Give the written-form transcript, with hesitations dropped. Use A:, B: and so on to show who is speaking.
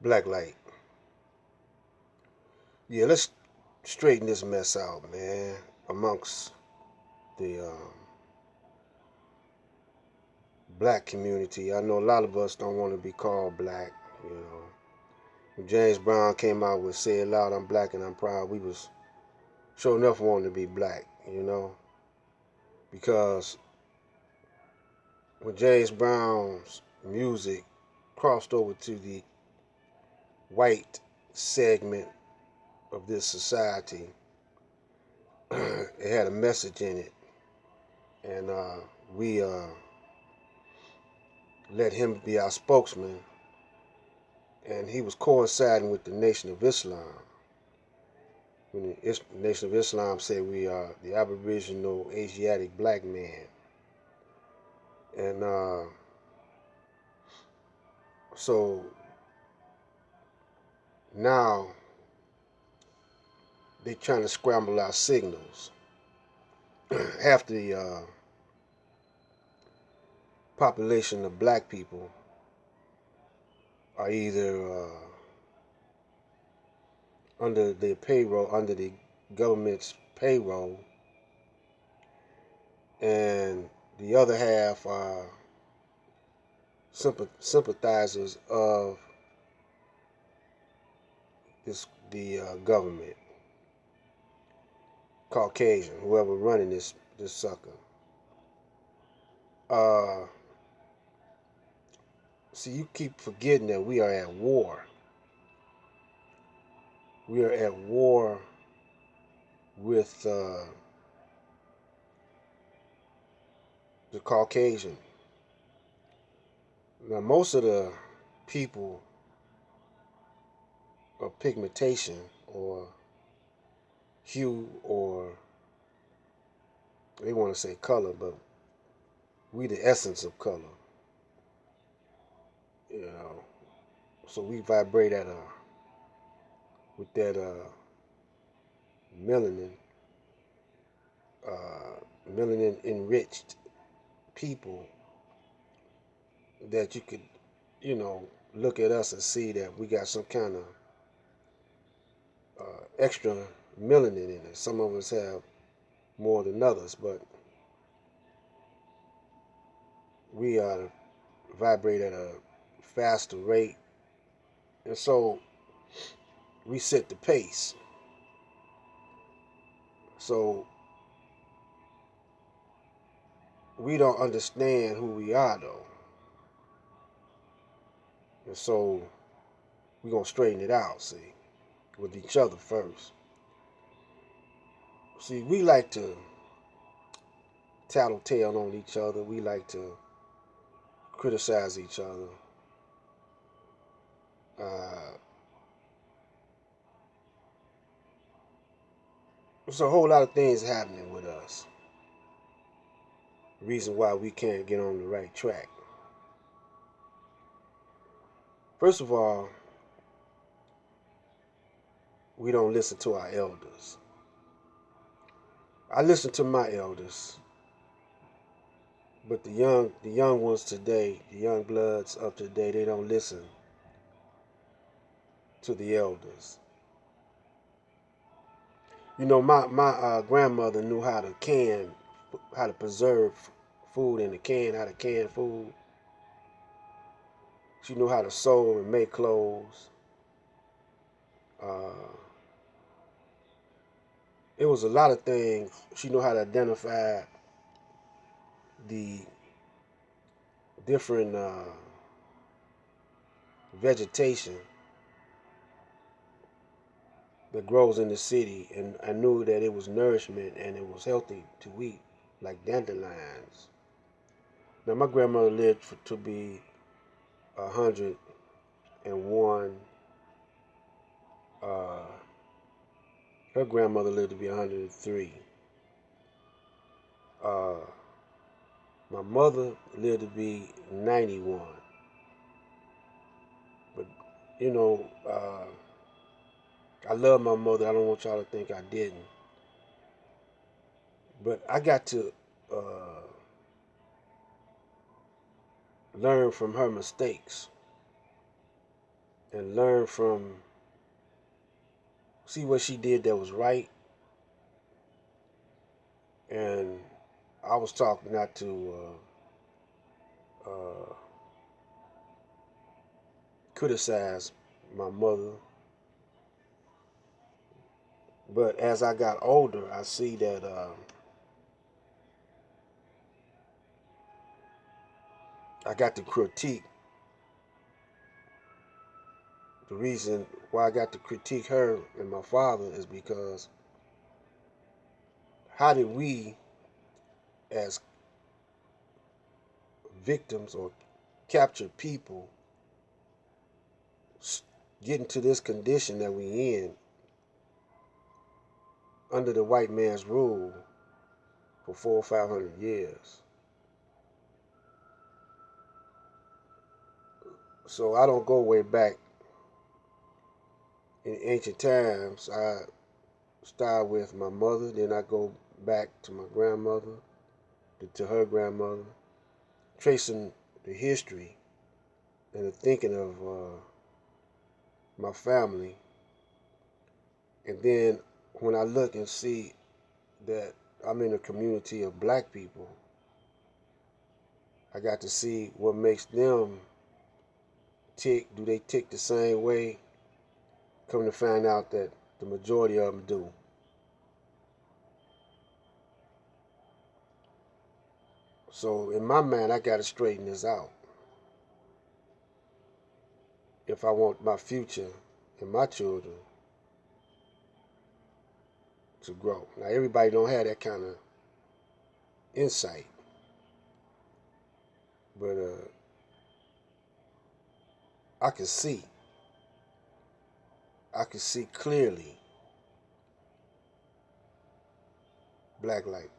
A: Black light. Yeah, let's straighten this mess out, man. Amongst the black community, I know a lot of us don't want to be called black. You know, when James Brown came out with "Say It Loud, I'm Black and I'm Proud," we was sure enough wanting to be black. You know, because when James Brown's music crossed over to the white segment of this society, it had a message in it, and we let him be our spokesman, and he was coinciding with the Nation of Islam. When the Nation of Islam said we are the Aboriginal Asiatic black man, and so now they're trying to scramble our signals. Half the population of black people are either under the payroll, under the government's payroll, and the other half are sympathizers of the government, Caucasian, whoever running this sucker. Uh, See, you keep forgetting that we are at war. We are at war with the Caucasian. Now, most of the people of pigmentation or hue, or they want to say color, but we the essence of color. You know, so we vibrate at with that melanin, melanin enriched people that you could, look at us and see that we got some kind of extra melanin in it. Some of us have more than others, but we vibrate at a faster rate, and so we set the pace. So we don't understand who we are, though, and so we're gonna straighten it out. See, with each other first. See, we like to tattletale on each other. We like to criticize each other. Uh, there's a whole lot of things happening with us. Reason why we can't get on the right track. First of all, we don't listen to our elders. I listen to my elders, but the young ones today, the young bloods of today, they don't listen to the elders. You know, my grandmother knew how to preserve food in a can, how to can food. She knew how to sew and make clothes. Uh, it was a lot of things. She knew how to identify the different vegetation that grows in the city, and I knew that it was nourishment and it was healthy to eat, like dandelions. Now, my grandmother lived to be 101. Uh, Her grandmother lived to be 103. Uh, my mother lived to be 91. But, you know, I love my mother. I don't want y'all to think I didn't. But I got to learn from her mistakes. and learn from, see what she did that was right. And I was talking not to criticize my mother, but as I got older, I see that I got to critique. The reason why I got to critique her and my father is because how did we, as victims or captured people, get into this condition that we in under the white man's rule for 400 or 500 years? So I don't go way back in ancient times. I start with my mother, then I go back to my grandmother, to her grandmother, tracing the history and the thinking of my family. And then when I look and see that I'm in a community of black people, I got to see what makes them tick. Do they tick the same way? Come to find out that the majority of them do. So in my mind, I got to straighten this out if I want my future and my children to grow. Now everybody don't have that kind of insight, but I can see. I can see clearly black light.